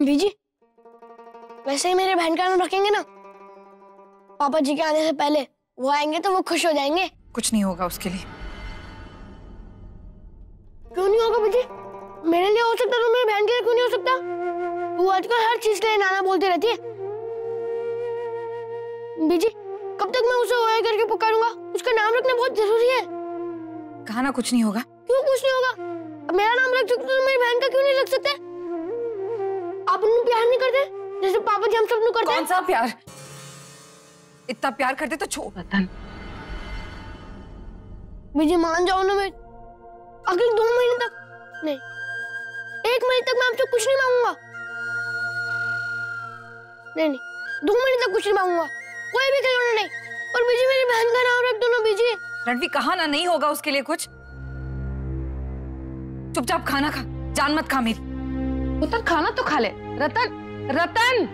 बीजी, वैसे ही मेरे बहन का नाम रखेंगे ना, पापा जी के आने से पहले वो आएंगे तो वो खुश हो जाएंगे। कुछ नहीं होगा उसके लिए। क्यों नहीं होगा बीजी? मेरे लिए हो सकता तो मेरी बहन के लिए क्यों नहीं हो सकता? वो आजकल हर चीज के लिए नाना बोलती रहती है। बीजी, कब तक मैं उसे ओए करके पुकारूंगा? उसका नाम रखना बहुत जरूरी है। कहा ना कुछ नहीं होगा। क्यों कुछ नहीं होगा? अब मेरा नाम रख सकते तो मेरी बहन का क्यों नहीं रख सकते? आप उन्हें प्यार नहीं करते जैसे पापा जी हम सब करते हैं? कौन सा प्यार? इतना प्यार करते तो छोड़। रतन, बीजी मान जाओ ना, मैं अगले 2 महीने तक नहीं, 1 महीने तक मैं आपसे कुछ नहीं मांगूंगा। नहीं, 2 महीने तक कुछ नहीं मांगूंगा, कोई भी खिलौना नहीं। और बीजी मेरी बहन का नाम रख दो ना बीजी। रणवीर, कहा ना नहीं होगा उसके लिए कुछ। चुपचाप खाना खा, जान मत खा मेरी। पुत्र खाना तो खा ले। रतन, रतन,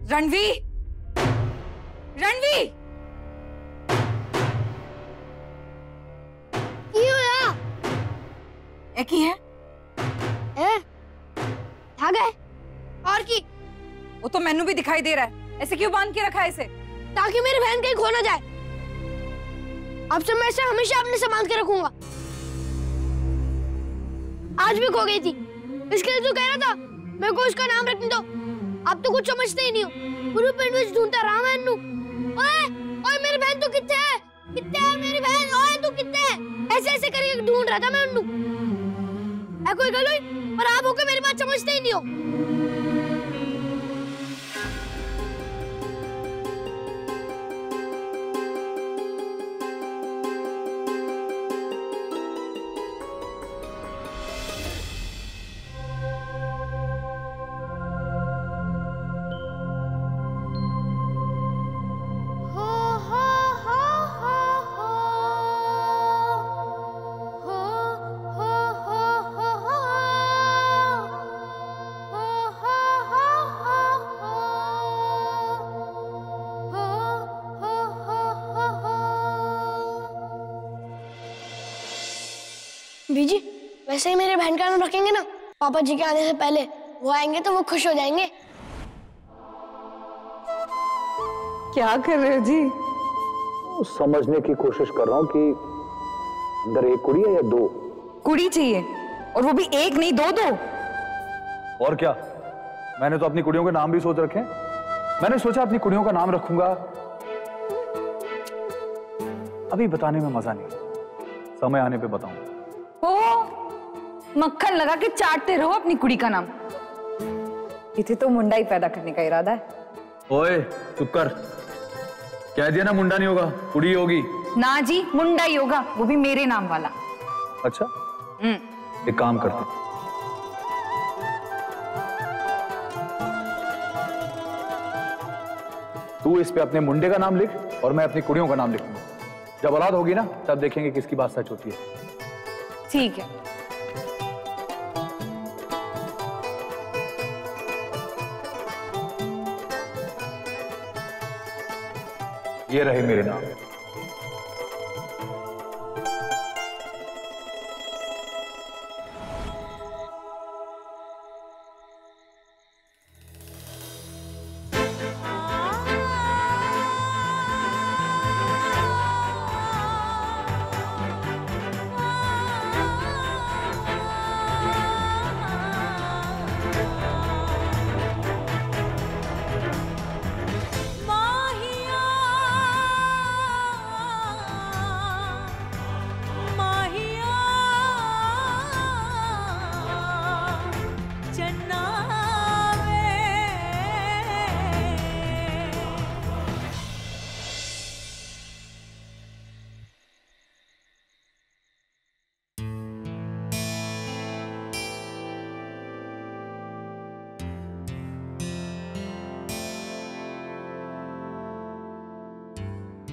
रणवीर, रणवीर, एक ही है? आ गए और की? वो तो मैनू भी दिखाई दे रहा है। ऐसे क्यों बांध के रखा है इसे? ताकि मेरी बहन कहीं खो ना जाए। अब से मैं इसे हमेशा अपने संभाल के रखूंगा। आज भी खो गई थी, इसके लिए तू कह रहा था मेरे को उसका नाम रखने दो। अब तो कुछ समझते ही नहीं हो। पूरे पिंड में ढूंढता रहा मैं इन्नू। ओए, ओए मेरी बहन तो कित्थे है? कित्थे है मेरी बहन? ओए तू कित्थे है? ऐसे ऐसे करके ढूंढ रहा था मैं इन्नू। ऐ कोई गल हुई? पर आप होके मेरी बात समझते ही नहीं हो। बीजी, वैसे ही मेरे बहन का नाम रखेंगे ना, पापा जी के आने से पहले वो आएंगे तो वो खुश हो जाएंगे। क्या कर रहे हो जी? समझने की कोशिश कर रहा हूँ कि अंदर एक कुड़ी है या 2? कुड़ी चाहिए, और वो भी एक नहीं 2-2। और क्या, मैंने तो अपनी कुड़ियों के नाम भी सोच रखे हैं। मैंने सोचा अपनी कुड़ियों का नाम रखूंगा। अभी बताने में मजा नहीं, समय आने पे बताऊंगा। ओ, मक्खन लगा के चाटते रहो अपनी कुड़ी का नाम। इसे तो मुंडा ही पैदा करने का इरादा है। ओए चुप कर, कह दिया ना मुंडा नहीं होगा, कुड़ी होगी। ना जी, मुंडा ही होगा, वो भी मेरे नाम वाला। अच्छा, एक काम करते, तू इस पे अपने मुंडे का नाम लिख और मैं अपनी कुड़ियों का नाम लिखूंगा। जब औलाद होगी ना तब देखेंगे किसकी बात सच होती है। ठीक है। ये रहे मेरे नाम।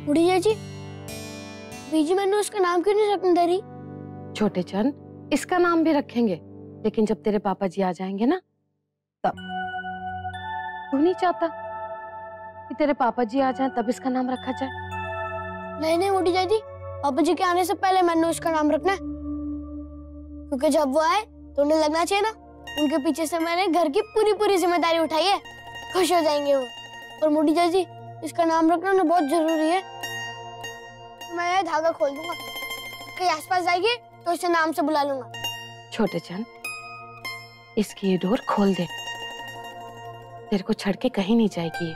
बुढ़िया जी, बीजी मैंने उसका नाम क्यों नहीं रखने दे रही? छोटे चंद, इसका नाम भी रखेंगे, लेकिन जब तेरे पापा जी आ जाएंगे ना तब। तू नहीं चाहता कि तेरे पापा जी आ जाएं तब इसका नाम रखा जाए? नहीं नहीं बुढ़िया जी, पापा जी के आने से पहले मैंने उसका नाम रखना है, क्योंकि जब वो आए तो उन्हें लगना चाहिए ना उनके पीछे से मैंने घर की पूरी जिम्मेदारी उठाई है। खुश हो जाएंगे वो। और बुढ़िया जी, इसका नाम रखना ना बहुत जरूरी है। मैं ये धागा खोल दूंगा, कहीं आसपास जाएगी तो इसे नाम से बुला लूंगा। छोटे चंद, इसकी ये डोर खोल दे, तेरे को छड़ के कहीं नहीं जाएगी ये,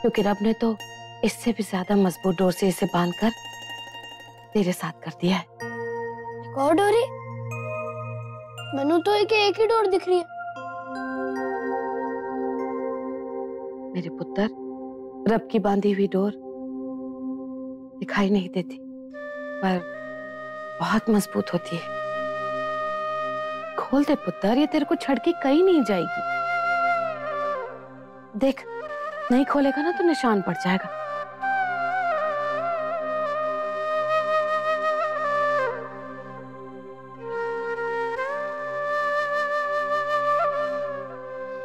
क्योंकि रब ने तो इससे भी ज्यादा मजबूत डोर से इसे बांधकर तेरे साथ कर दिया है। एक और डोरी? मनु तो एक ही डोर दिख रही है। मेरे पुत्र, रब की बांधी हुई डोर दिखाई नहीं देती, पर बहुत मजबूत होती है। खोल दे पुत्र, ये तेरे को छड़ के कहीं नहीं जाएगी। देख, नहीं खोलेगा ना तो निशान पड़ जाएगा।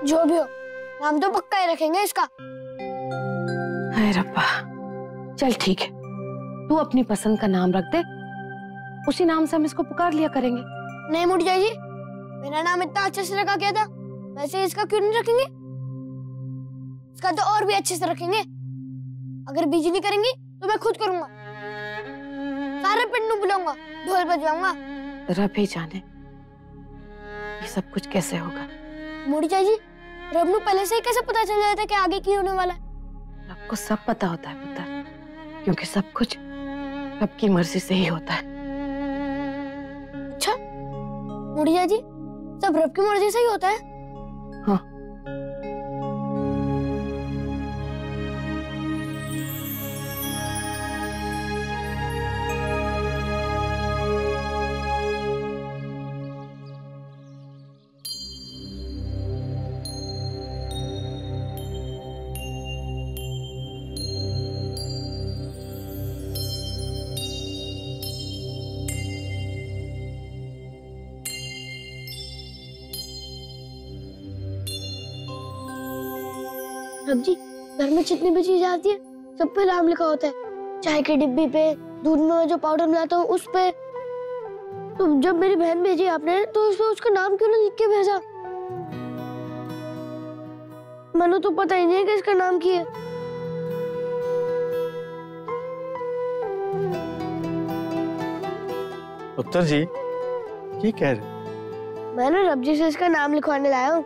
जो भी हो, नाम तो पक्का ही रखेंगे इसका। हाय रब्बा, चल ठीक है, तू अपनी पसंद का नाम रख दे, उसी नाम से हम इसको पुकार लिया करेंगे। नहीं बुढ़िया जी, मेरा नाम इतना अच्छे से रखा गया था, वैसे इसका क्यों नहीं रखेंगे? इसका तो और भी अच्छे से रखेंगे। अगर बीजी नहीं करेंगी तो मैं खुद करूंगा, सारे पिंडू बुलाऊंगा, ढोल बजवाऊंगा। रब ही जाने ये सब कुछ कैसे होगा। बुढ़िया जी, रब ਨੂੰ पहले से ही कैसे पता चल जाता है कि आगे की होने वाला है? रब को सब पता होता है पुत्र, क्योंकि सब कुछ रब की मर्जी से ही होता है। अच्छा बुढ़िया जी, सब रब की मर्जी से ही होता है? हाँ। रब जी, घर में जितनी भी चीजें आती है सब पे नाम लिखा होता है। चाय की डिब्बी पे, दूध में जो पाउडर मिलाता हूँ उस पे। तो जब मेरी बहन भेजी आपने तो उसमें उसका नाम क्यों नहीं लिख के भेजा? मैंने तो पता ही नहीं है कि इसका नाम क्या है। उत्तर जी, ये कह रहे? मैंने रब जी से इसका नाम लिखवाने लाया हूँ।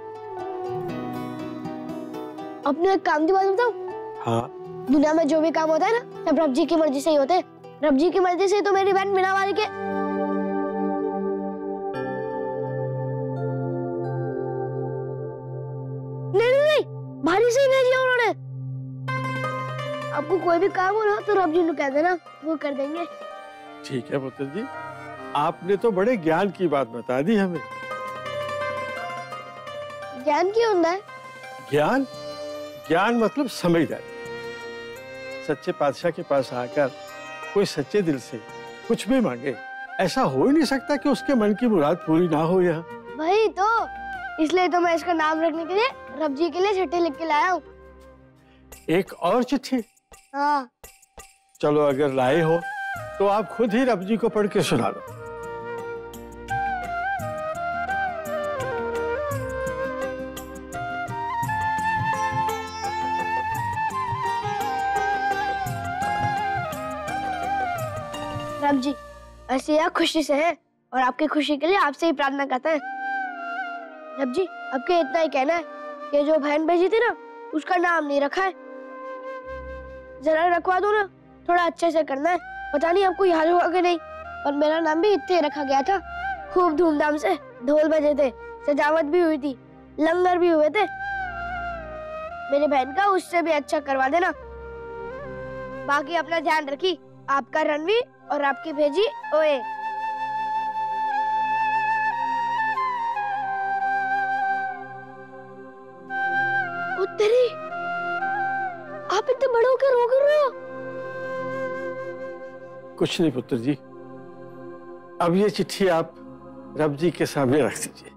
अपने एक काम की बात बताऊं? हाँ। दुनिया में जो भी काम होता है ना, सब रब जी की मर्जी से ही होते हैं। रब जी की मर्जी से तो मेरी बहन बिना वाली के नहीं, भारी से ही भेजिया उन्होंने। आपको कोई भी काम हो ना तो रब जी को कह देना, वो कर देंगे। ठीक है पुत्र जी, आपने तो बड़े ज्ञान की बात बता दी हमें। ज्ञान क्यों होता है? ज्ञान? ज्ञान मतलब समझदारी। सच्चे पातशाह के पास आकर कोई सच्चे दिल से कुछ भी मांगे, ऐसा हो ही नहीं सकता कि उसके मन की मुराद पूरी ना हो। यहाँ वही तो, इसलिए तो मैं इसका नाम रखने के लिए रब जी के लिए चिट्ठी लिख के लाया हूँ। एक और चिट्ठी? हाँ। चलो, अगर लाए हो तो आप खुद ही रब जी को पढ़ के सुना दो। रब जी, ऐसे यह खुशी से है और आपकी खुशी के लिए आपसे ही प्रार्थना करते हैं। रब जी, आपके इतना ही कहना है कि जो बहन भेजी थी ना, उसका नाम नहीं रखा है। जरा रखवा दो ना, थोड़ा अच्छे से करना है। पता नहीं आपको याद होगा कि नहीं, और मेरा नाम भी इतने रखा गया था। खूब धूमधाम से ढोल बजे थे, सजावट भी हुई थी, लंगर भी हुए थे। मेरी बहन का उससे भी अच्छा करवा देना। बाकी अपना ध्यान रखी। आपका रणवीर और आपकी भेजी ओए। तेरी आप इतने बड़े होकर रो रहे हो? कुछ नहीं पुत्र जी, अब ये चिट्ठी आप रब जी के सामने रख दीजिए।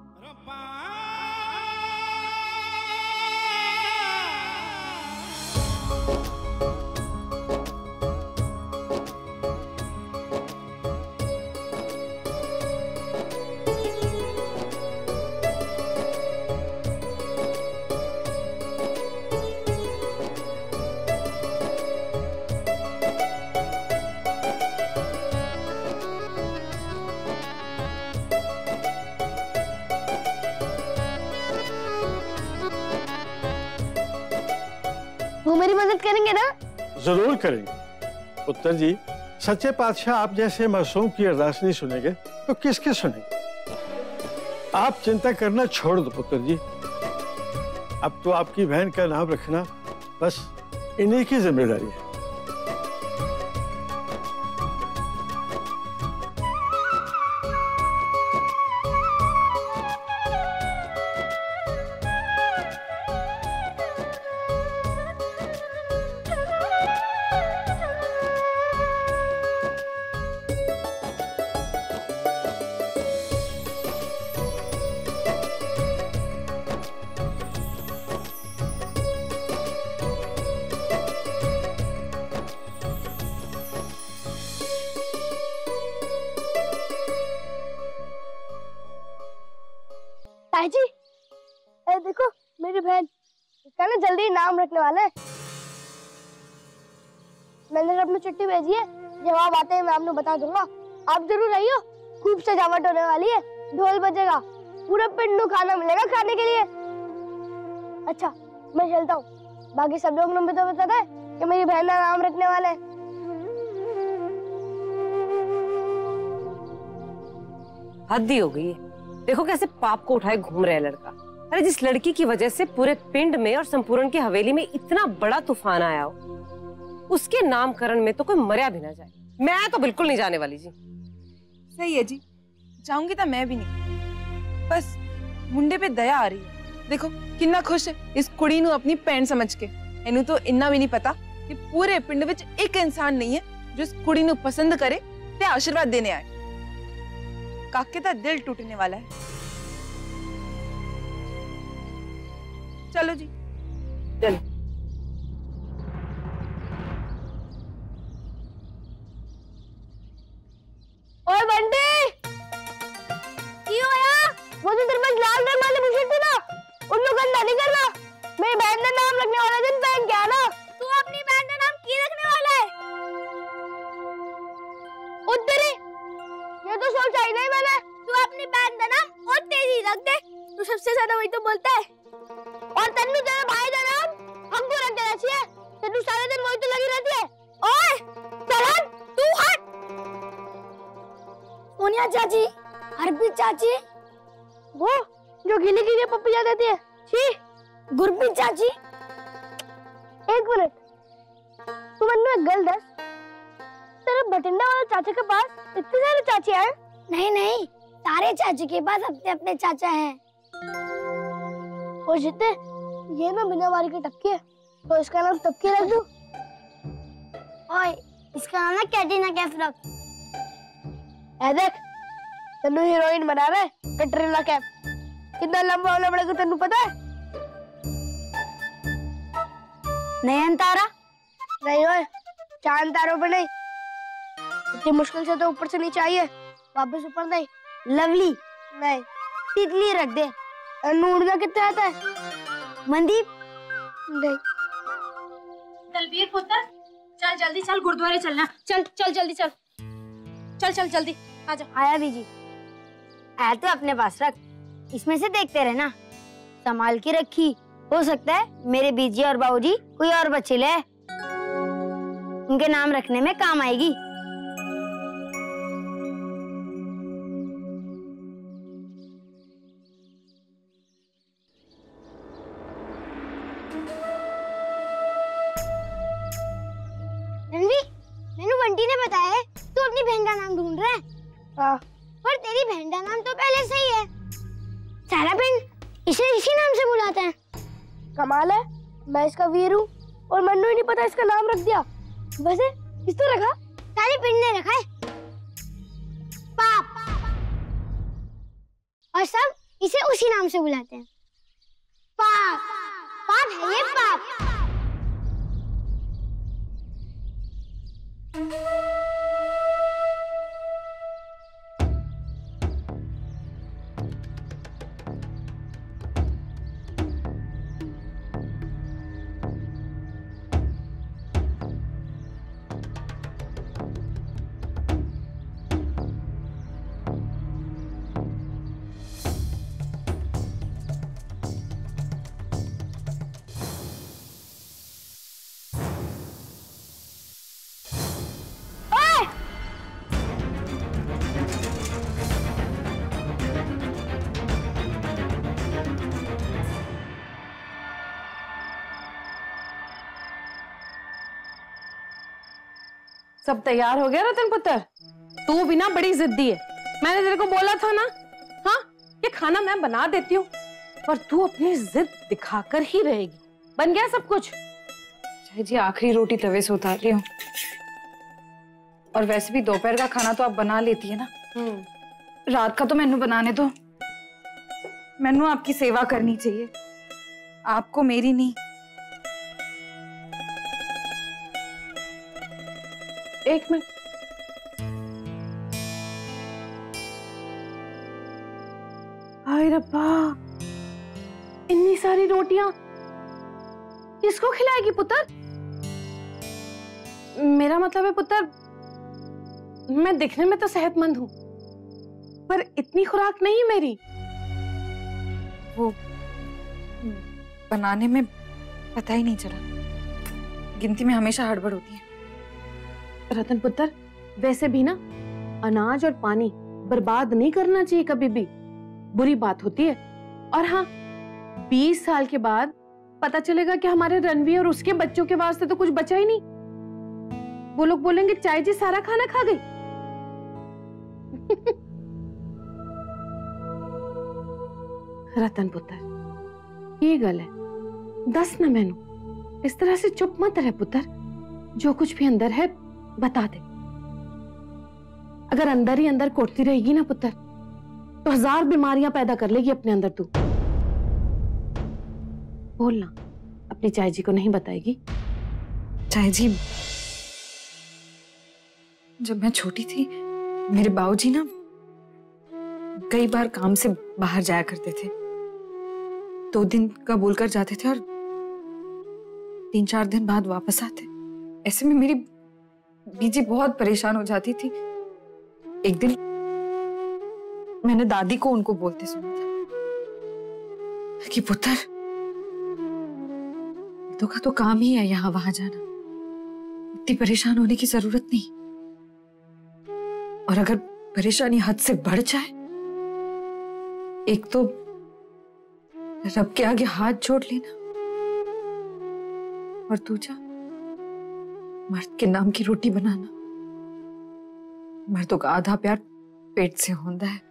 वो मेरी मदद करेंगे ना? जरूर करेंगे पुत्र जी। सच्चे पातशाह आप जैसे मासूम की अरदास नहीं सुनेंगे तो किसके सुनेंगे। आप चिंता करना छोड़ दो पुत्र जी। अब तो आपकी बहन का नाम रखना बस इन्हीं की जिम्मेदारी है। ताई जी, देखो मेरी बहन इसका ना जल्दी नाम रखने वाला है। मैंने अपनी चिट्ठी भेजी है, जवाब आते ही मैं आपको बता दूंगा। आप जरूर आइयो, खूब सजावट होने वाली है, ढोल बजेगा, पूरा पिंडू खाना मिलेगा खाने के लिए। अच्छा मैं चलता हूँ, बाकी सब लोग ने तो बताया है कि मेरी बहन का नाम रखने वाला है। हद ही हो गई है। देखो कैसे पाप को उठाए घूम रहा है लड़का। अरे जिस लड़की की वजह से पूरे पिंड में और संपूर्ण की हवेली में इतना बड़ा तूफान आया हो, उसके नामकरण में तो कोई मर्या भी ना जाए। मैं तो बिल्कुल नहीं जाने वाली जी। सही है जी, जाऊंगी तो मैं भी नहीं। बस मुंडे पे दया आ रही है। देखो कितना खुश है इस कुड़ी नू अपनी भैन समझ के। इन्हू तो इन्ना भी नहीं पता कि पूरे पिंड विच एक इंसान नहीं है जो इस कुड़ी नू पसंद करे ते आशीर्वाद देने आए। काके का दिल टूटने वाला है। चलो जी चलो। ओए बंटी, क्यों आया? वो जो तेरे पास लाल रंग वाले बुशेट थे ना, उनको गंदा नहीं करना। मेरी बहन का नाम रखने वाला दिन पहन के आना। तू अपनी बहन का नाम क्यों रखने वाला है? उधर ये तो सोचा ही नहीं मैंने। तू अपनी बहन का नाम और तेजी रख दे। तू सबसे ज्यादा वही तो बोलता है। और तन्नू तेरे भाई का नाम हमको रख देना चाहिए। तन्नू सारे दिन वही तो लगी रहती है। ओए चलन, तू हट। सोनिया चाची, हरप्रीत चाची, वो जो गीले गीले पप्पियां देती है। छी, गुरप्रीत चाची। एक मिनट, तू मैंने एक गल दस। तेरे बठिंडा वाले चाचा के पास इतने सारे चाचे हैं? नहीं नहीं, सारे चाचे के पास अपने अपने चाचा हैं। और जितने ये ना बिना बारी की टपकी है, तो इसका नाम टपकी रख दूं? ओए, इसका नाम ना कैटरीना कैफ रख। ऐ देख, तन्नू हीरोइन बना रहा है कैटरीना कैफ। कितना लंबा वाला बड़ेगा तन्नू पता है? नयनतारा? नहीं ओए, चांद तारों पर नहीं। इतनी मुश्किल से तो ऊपर से नीचे आई है, वापस ऊपर नहीं। लवली? नहीं, तितली रख दे। तन्नू उड़ना कितना आता है? मनदीप? नहीं। दलबीर पुत्र, चल जल्दी चल, गुरुद्वारे चलना। चल चल जल्दी चल, चल चल जल्दी आजा। आया बीजी। है तो अपने पास रख, इसमें से देखते रहना, संभाल के रखी। हो सकता है मेरे बीजी और बाबूजी कोई और बच्चे ले, उनके नाम रखने में काम आएगी। बहन का नाम ढूंढ रहे हैं। पर तेरी बहन का नाम तो पहले से ही है। सारा पिंड इसे इसी नाम से बुलाते हैं। कमाल है, मैं इसका वीर हूँ और मन्नू ही नहीं पता इसका नाम रख दिया। वैसे किसने रखा? सारे पिंड ने रखा है, पाप। और सब इसे उसी नाम से बुलाते हैं, पाप। पाप है ये, पाप। सब तैयार हो गया रतन पुत्र? तू भी ना बड़ी जिद्दी है। मैंने तेरे को बोला था ना, हाँ, ये खाना मैं बना देती हूँ, पर तू अपनी जिद दिखाकर ही रहेगी। बन गया सब कुछ? चाहे जी आखिरी रोटी तवे से उतार रही हूँ। और वैसे भी दोपहर का खाना तो आप बना लेती है ना। रात का तो मैनू बनाने दो। मैनू आपकी सेवा करनी चाहिए, आपको मेरी नहीं। एक मिनट। हाय रब्बा, इतनी सारी रोटियां किसको खिलाएगी पुत्र? मेरा मतलब है पुत्र, मैं दिखने में तो सेहतमंद हूं, पर इतनी खुराक नहीं मेरी। वो बनाने में पता ही नहीं चला, गिनती में हमेशा हड़बड़ होती है। रतन पुत्र, वैसे भी ना अनाज और पानी बर्बाद नहीं करना चाहिए कभी भी, बुरी बात होती है। और हाँ, 20 साल के बाद पता चलेगा कि हमारे रणवीर और उसके बच्चों के वास्ते तो कुछ बचा ही नहीं। वो लोग बोलेंगे चाय जी सारा खाना खा गई। रतन पुत्र, ये गल है, दस न मैनू इस तरह से चुप मत रह पुत्र। जो कुछ भी अंदर है बता दे। अगर अंदर ही अंदर कोटती रहेगी ना पुत्र, तो 1000 बीमारियां पैदा कर लेगी अपने अंदर तू। बोलना, अपनी चाय जी को नहीं बताएगी? चाय जी, जब मैं छोटी थी मेरे बाबूजी ना कई बार काम से बाहर जाया करते थे। 2 दिन का बोलकर जाते थे और 3-4 दिन बाद वापस आते। ऐसे में मेरी बीजी बहुत परेशान हो जाती थी। एक दिन मैंने दादी को उनको बोलते सुना था कि पुत्र, मर्दों का तो काम ही है यहाँ वहां जाना, इतनी परेशान होने की जरूरत नहीं। और अगर परेशानी हद से बढ़ जाए, एक तो रब के आगे हाथ जोड़ लेना, और दूसरा मर्द के नाम की रोटी बनाना। मर्दों का आधा प्यार पेट से होता है।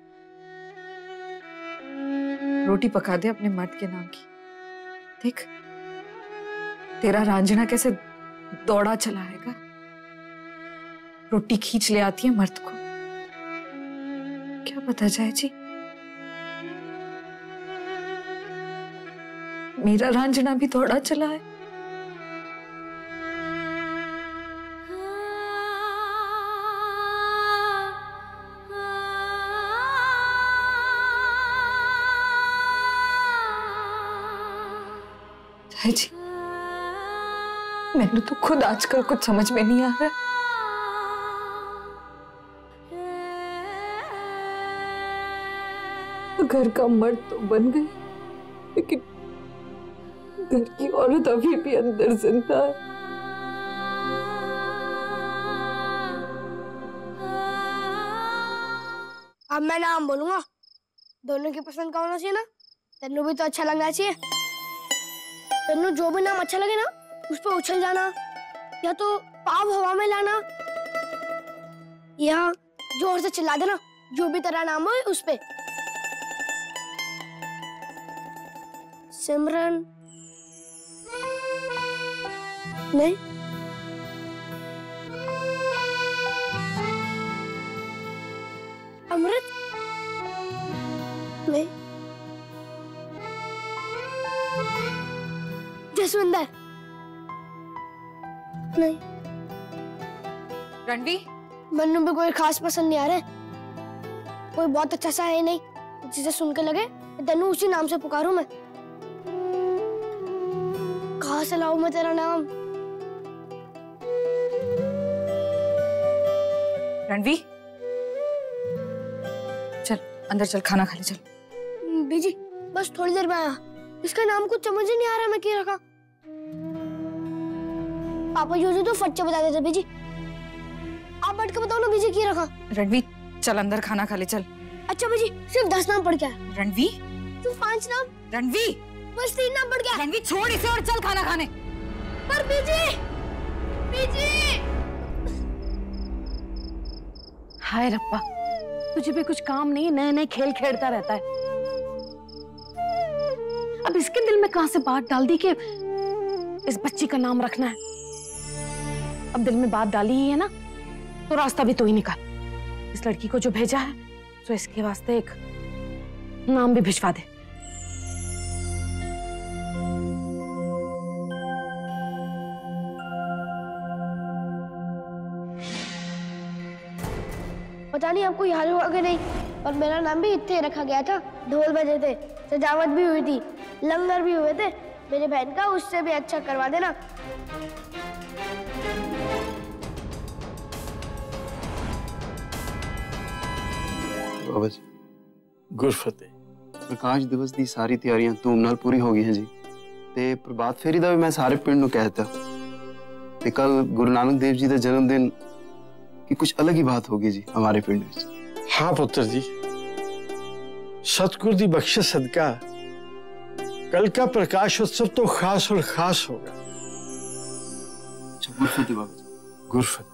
रोटी पका दे अपने मर्द के नाम की, देख तेरा रांझना कैसे दौड़ा चला आएगा। रोटी खींच ले आती है मर्द को। क्या पता जाए जी, मेरा रांझना भी दौड़ा चला है। जी, मैंने तो खुद आजकल कुछ समझ में नहीं आ रहा। घर का मर्द तो बन गई, लेकिन घर की औरत अभी भी अंदर जिंदा है। अब मैं नाम बोलूंगा, दोनों की पसंद का होना चाहिए ना। तन्नू भी तो अच्छा लगना चाहिए। तन्नू, जो भी नाम अच्छा लगे ना उस पर उछल जाना, या तो पाव हवा में लाना, या जोर से चिल्ला देना, जो भी तेरा नाम हो उस पे। सिमरन नहीं, अमृत नहीं, जसविंदर नहीं, रणवी, मन्नू भी कोई खास पसंद नहीं आ रहा है। कोई बहुत अच्छा सा है नहीं जिसे सुन के लगे तनु उसी नाम से पुकारूं मैं। कहाँ से लाऊं मैं तेरा नाम? रणवी, चल अंदर चल, खाना खा ले चल। बीजी बस थोड़ी देर में आया, इसका नाम कुछ समझ ही नहीं आ रहा मैं क्या रखा। पापा यूं तो फट से बता देते बीजी, आप बैठ के बताओ ना बीजी क्या रखा। रणवी चल अंदर खाना खा ले चल। अच्छा बीजी सिर्फ 10 नाम पढ़ के आया। रणवी, सिर्फ 5 नाम। रणवी बस 3 नाम पढ़ के आया। रणवी छोड़ इसे और चल खाना खाने। पर बीजी, बीजी। हाय रब्बा, तुझे भी कुछ काम नहीं, नए नए खेल खेलता रहता है। अब इसके दिल में कहां से बात डाल दी कि इस बच्ची का नाम रखना है। अब दिल में बात डाली ही है ना, तो रास्ता भी तू ही निकाल। इस लड़की को जो भेजा है तो इसके वास्ते एक नाम भी भिजवा दे। पता नहीं आपको याद होगा कि नहीं, और मेरा नाम भी इतने रखा गया था। ढोल बजे थे, सजावट भी हुई थी, लंगर भी हुए थे। मेरी बहन का उससे भी अच्छा करवा देना। बाबा जी, गुरफतेह। प्रकाश दिवस दी सारी ਤਿਆਰੀਆਂ ਧੂਮ ਨਾਲ ਪੂਰੀ ਹੋ ਗਈ ਹੈ ਜੀ, ਤੇ ਪ੍ਰਭਾਤ ਫੇਰੀ ਦਾ ਵੀ ਮੈਂ ਸਾਰੇ ਪਿੰਡ ਨੂੰ ਕਹਿ ਦਿੱਤਾ। ਤੇ ਕੱਲ ਗੁਰੂ ਨਾਨਕ ਦੇਵ ਜੀ ਦਾ ਜਨਮ ਦਿਨ की कुछ अलग ही बात होगी जी हमारे पिंड में। हाँ पुत्र जी, सतगुरु दी बख्शिश सदका कल का प्रकाश उत्सव तो खास और खास होगा। अच्छा गुरफतेह बाबा जी। गुरफतेह।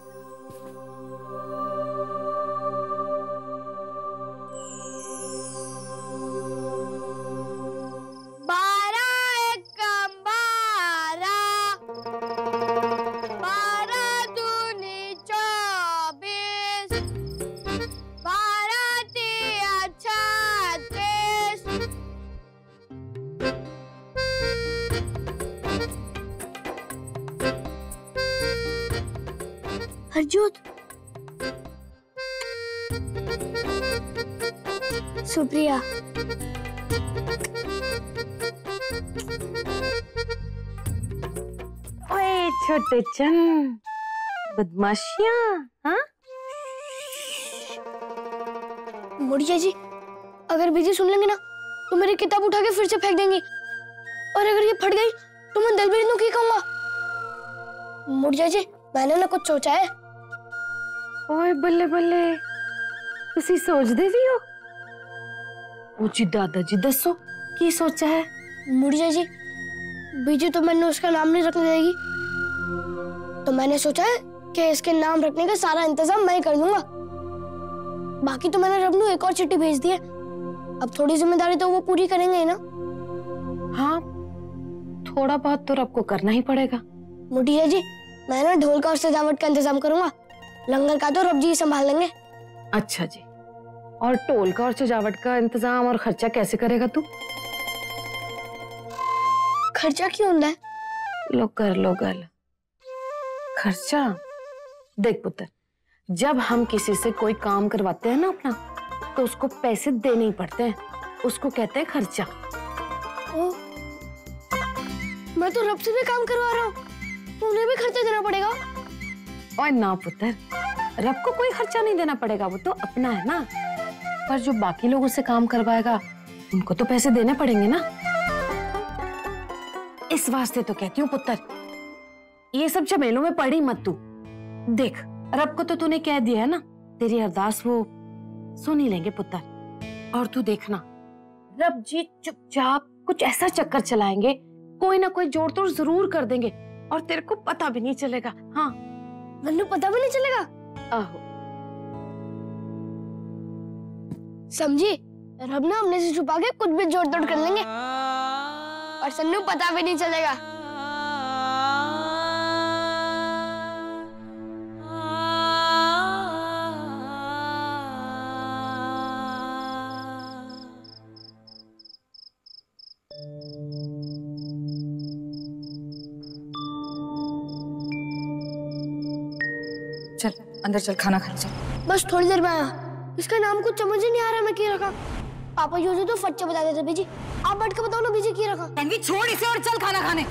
हरजोत, सुप्रिया, ओए छोटे चंद, बदमाशियां, हाँ? मुड़िया जी, अगर बीजी सुन लेंगे ना तो मेरी किताब उठा के फिर से फेंक देंगी, और अगर ये फट गई तो मैं दलबीर नु की कहूंगा। मुड़िया जी, मैंने ना कुछ सोचा है। ओए बल्ले बल्ले, तुसी सोचदे भी हो? ऊंची दादाजी दसो की सोचा है? मुड़िया जी, बीजी तो मैंने उसका नाम नहीं रखने देगी, तो मैंने सोचा है कि इसके नाम रखने का सारा इंतजाम मैं कर दूंगा। बाकी तो मैंने रब नू एक और चिट्ठी भेज दी है, अब थोड़ी जिम्मेदारी तो वो पूरी करेंगे ही ना। हाँ, थोड़ा बहुत तो रब को करना ही पड़ेगा। मुड़िया जी, मैं ना ढोल का और सजावट का इंतजाम करूंगा, लंगर का तो रब जी संभाल लेंगे। अच्छा जी, और टोल का और सजावट का इंतजाम और खर्चा कैसे करेगा तू? खर्चा क्यों होता है? लो कर लो गल। खर्चा देख पुत्र, जब हम किसी से कोई काम करवाते हैं ना अपना, तो उसको पैसे देने ही पड़ते हैं, उसको कहते हैं खर्चा। ओ, मैं तो रब से भी काम करवा रहा हूँ, तो उन्हें भी खर्चा देना पड़ेगा? और ना पुत्र, रब को कोई खर्चा नहीं देना पड़ेगा, वो तो अपना है ना। पर जो बाकी लोगों से काम करवाएगा उनको तो पैसे देने पड़ेंगे ना। इस वास्ते तो कहती हूँ पुत्र, ये सब झमेलों में पड़ी मत तू। देख, रब को तो तूने कह दिया है ना, तेरी अरदास वो सुन ही लेंगे पुत्र। और तू देखना, रब जी चुपचाप कुछ ऐसा चक्कर चलाएंगे, कोई ना कोई जोड़ तोड़ जरूर कर देंगे, और तेरे को पता भी नहीं चलेगा। हाँ, मन्नू पता भी नहीं चलेगा? आहो, समझी? रब ना हमने से छुपा के कुछ भी जोड़ तोड़ कर लेंगे और सन्नू पता भी नहीं चलेगा। चल अंदर चल, खाना खा ले चल। बस थोड़ी देर में आया। इसका नाम कुछ समझ ही नहीं आ रहा मैं क्या रखा। पापा यूं तो फच्चे बता देते बीजी। आप बैठ के बताओ ना बीजी क्या रखा। रणवीर छोड़ इसे और चल खाना खाने।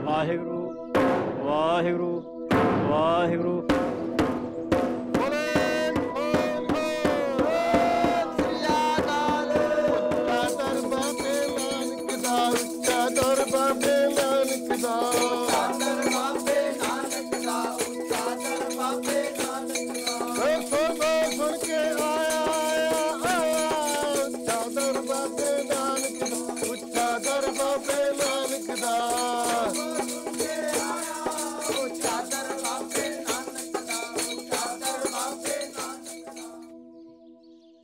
वाहिगुरु वाहिगुरु वाहिगुरु।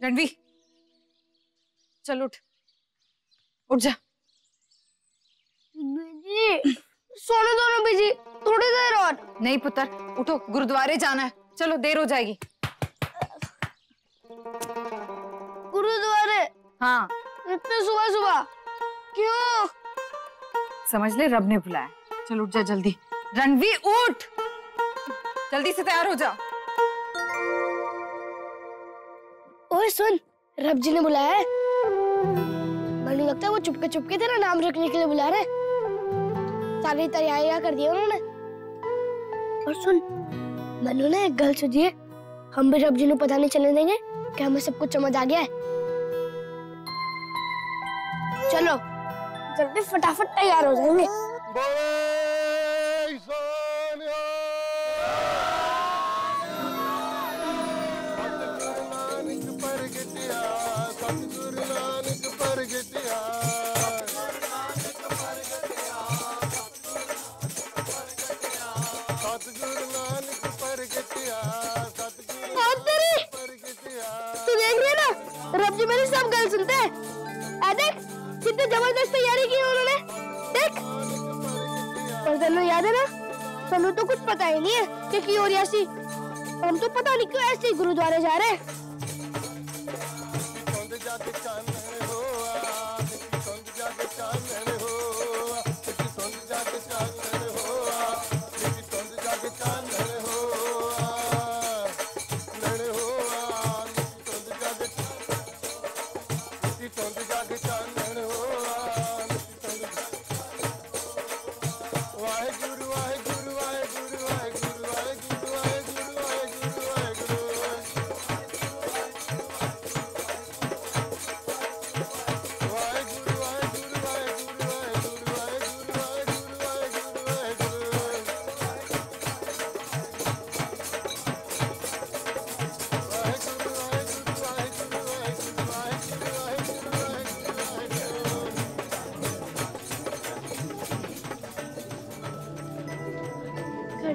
रणवीर चल उठ, उठ जा। बीजी सोने दो ना बीजी, थोड़ी देर और। नहीं पुत्र उठो, गुरुद्वारे जाना है, चलो देर हो जाएगी। गुरुद्वारे? हाँ। इतने सुबह सुबह क्यों? समझ ले रब ने बुलाया। चल उठ जा जल्दी। रणवीर उठ, जल्दी से तैयार हो जा। ओए सुन, रब जी ने बुलाया है। मुझे लगता है वो चुपके चुपके तेरा नाम रखने के लिए बुला रहे। सारी तैयारियां कर दी उन्होंने। और सुन, मनु ने एक गल सोची है, हम भी रब जी को पता नहीं चलने देंगे कि हमें सब कुछ समझ आ गया है। चलो जल्दी फटाफट तैयार हो जाएंगे। तू देख रही है ना, रब जी मेरी सब गल सुनते हैं। देख कितनी जबरदस्त तैयारी की उन्होंने, देख। पर तेनू याद है ना, तेनू तो कुछ पता ही नहीं है कि क्यों हो रही ऐसी। हम तो पता नहीं क्यों ऐसे गुरुद्वारे जा रहे हैं।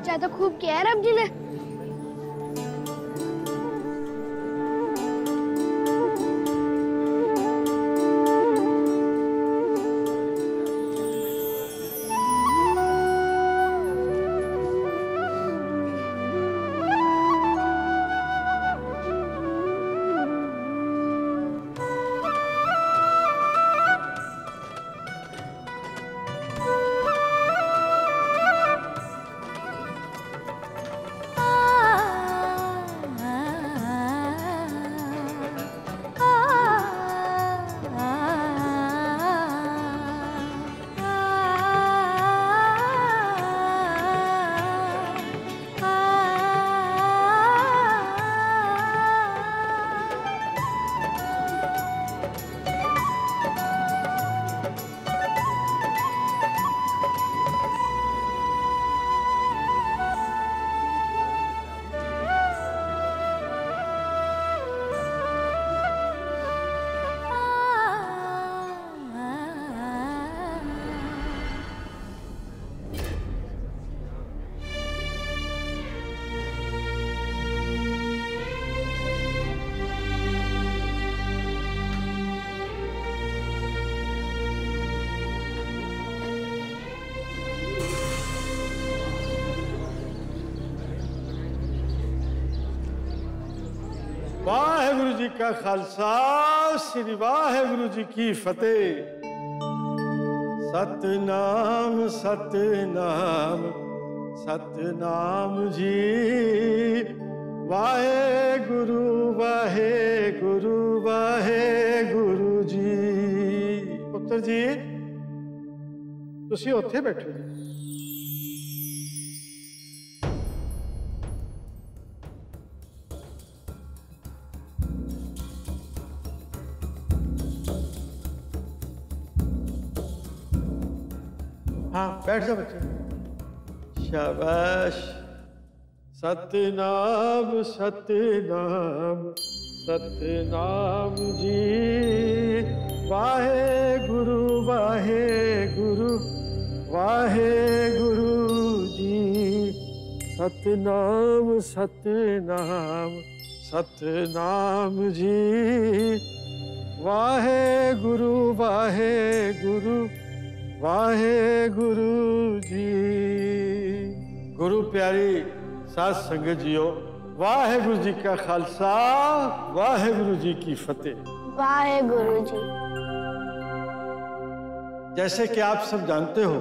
खर्चा तो खूब किया है रब जी ने। वाहेगुरु जी का खालसा, श्री वाहेगुरु जी की फतेह। सतनाम सतनाम सतनाम जी। वाहेगुरु वाहेगुरु वाहेगुरु जी। पुत्र जी तुसी उत्थे बैठो जी। हाँ बैठ जाओ बच्चे। शाबाश। सतनाम सतनाम सतनाम जी। वाहेगुरु वाहेगुरु वाहेगुरु जी। सतनाम सतनाम सतनाम जी। वाहेगुरु वाहेगुरु वाहेगुरु जी। गुरु प्यारी साध संगत जियो, वाहेगुरु जी का खालसा, वाहेगुरु जी की फतेह। वाहेगुरु जी। जैसे कि आप सब जानते हो,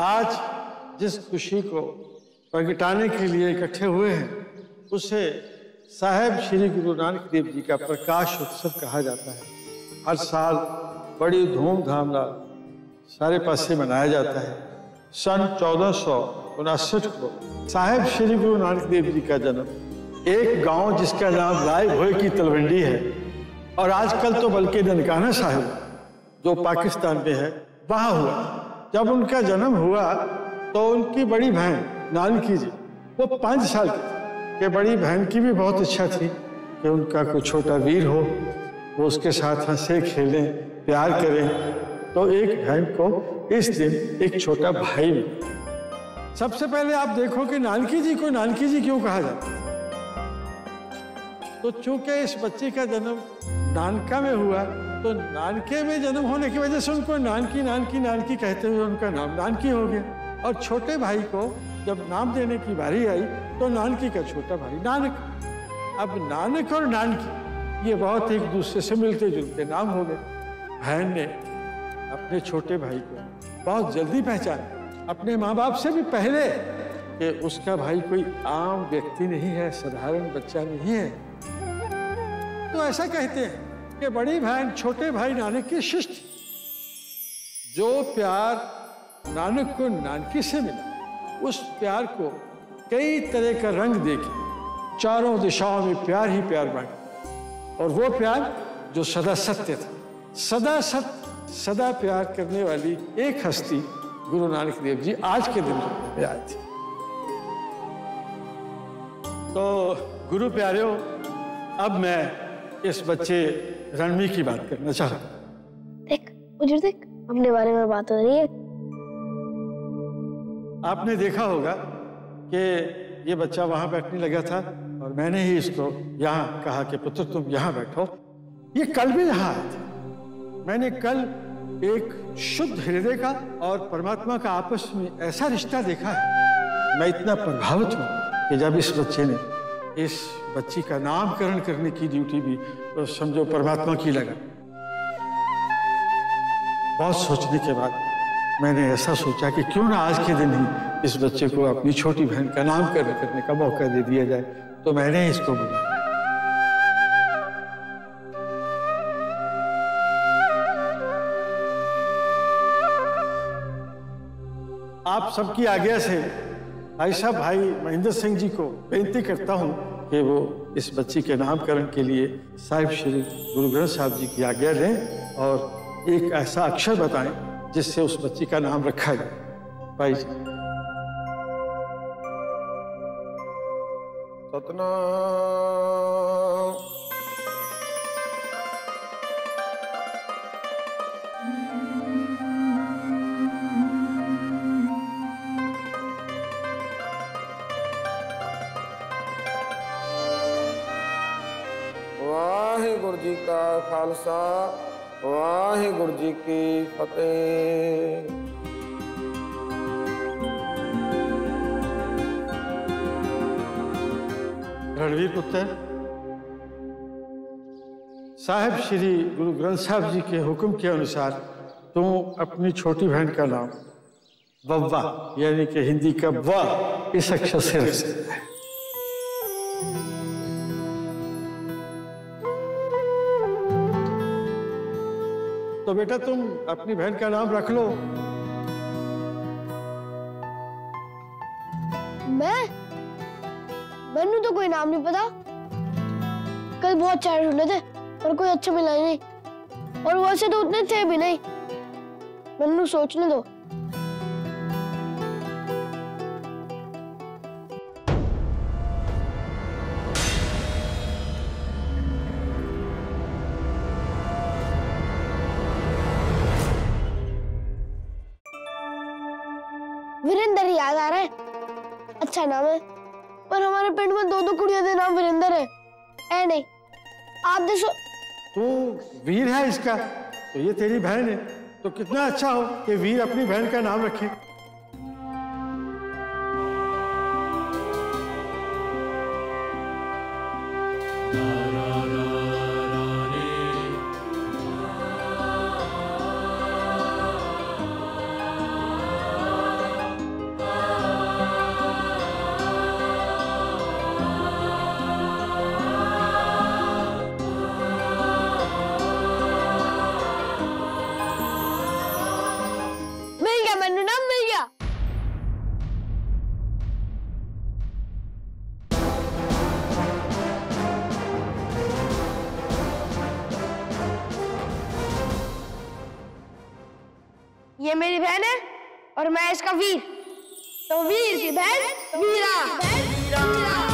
आज जिस खुशी को प्रगटाने के लिए इकट्ठे हुए हैं, उसे साहेब श्री गुरु नानक देव जी का प्रकाश उत्सव कहा जाता है। हर साल बड़ी धूमधाम सारे पासे मनाया जाता है। सन 1459 को साहेब श्री गुरु नानक देव जी का जन्म एक गांव जिसका नाम राय भोई की तलवंडी है, और आजकल तो बल्कि ननकाना साहिब जो पाकिस्तान में है, वहां हुआ। जब उनका जन्म हुआ तो उनकी बड़ी बहन नानकी जी, वो 5 साल की थी। कि बड़ी बहन की भी बहुत इच्छा थी कि उनका कोई छोटा वीर हो, वो उसके साथ हंसे खेलें प्यार करें। तो एक बहन को इस दिन एक छोटा भाई मिला। सबसे पहले आप देखो कि नानकी जी को नानकी जी क्यों कहा जाता है। तो चूंकि इस बच्चे का जन्म नानका में हुआ, तो नानके में जन्म होने की वजह से उनको नानकी नानकी नानकी कहते हुए उनका नाम नानकी हो गया। और छोटे भाई को जब नाम देने की बारी आई तो नानकी का छोटा भाई नानक। अब नानक और नानकी ये बहुत एक दूसरे से मिलते जुलते नाम हो गए। बहन ने अपने छोटे भाई को बहुत जल्दी पहचाना, अपने माँ बाप से भी पहले, कि उसका भाई कोई आम व्यक्ति नहीं है, साधारण बच्चा नहीं है। तो ऐसा कहते हैं कि बड़ी बहन छोटे भाई नानक की शिष्य थी। जो प्यार नानक को नानकी से मिला, उस प्यार को कई तरह का रंग देके चारों दिशाओं में प्यार ही प्यार बांटा। और वो प्यार जो सदा सत्य था, सदा सत्य, सदा प्यार करने वाली एक हस्ती गुरु नानक देव जी आज के दिन में आए थे। तो गुरु प्यारेओ, अब मैं इस बच्चे रणवी की बात करना चाहता हूं। देख उधर देख, अपने बारे में बात हो रही है। आपने देखा होगा कि ये बच्चा वहां बैठने लगा था और मैंने ही इसको यहाँ कहा कि पुत्र तुम यहाँ बैठो। ये कल भी यहाँ आए थे। मैंने कल एक शुद्ध हृदय का और परमात्मा का आपस में ऐसा रिश्ता देखा है। मैं इतना प्रभावित हूँ कि जब इस बच्चे ने इस बच्ची का नामकरण करने की ड्यूटी भी तो समझो परमात्मा की लगा। बहुत सोचने के बाद मैंने ऐसा सोचा कि क्यों ना आज के दिन ही इस बच्चे को अपनी छोटी बहन का नामकरण करने का मौका दे दिया जाए। तो मैंने इसको बुलाया। आप सबकी आज्ञा से भाई साहब भाई महेंद्र सिंह जी को बेनती करता हूं कि वो इस बच्ची के नामकरण के लिए साहिब श्री गुरु ग्रंथ साहब जी की आज्ञा लें और एक ऐसा अक्षर बताएं जिससे उस बच्ची का नाम रखा जाए। भाई जी। सतनाम। वाहिगुरु जी का खालसा वाहिगुरु जी की फतेह। रणवीर पुत्र, साहिब श्री गुरु ग्रंथ साहब जी के हुक्म के अनुसार तुम अपनी छोटी बहन का नाम वव्वा यानी कि हिंदी का वा इस अक्षर से रख सकते हैं। तो बेटा तुम अपनी बहन का नाम रख लो। मैंने तो कोई नाम नहीं पता। कल बहुत चार ढूंढे थे पर कोई अच्छा मिला ही नहीं, और वैसे तो उतने थे भी नहीं। मैंने सोचने दो। वीरेंद्र याद आ रहा है, अच्छा नाम है, पर हमारे पिंड में दो कुड़ियों के नाम वीरेंद्र है। ऐ नहीं, आप देखो। तू वीर है इसका, तो ये तेरी बहन है, तो कितना अच्छा हो कि वीर अपनी बहन का नाम रखे। ये मेरी बहन है और मैं इसका वीर, तो वीर की बहन वीरा।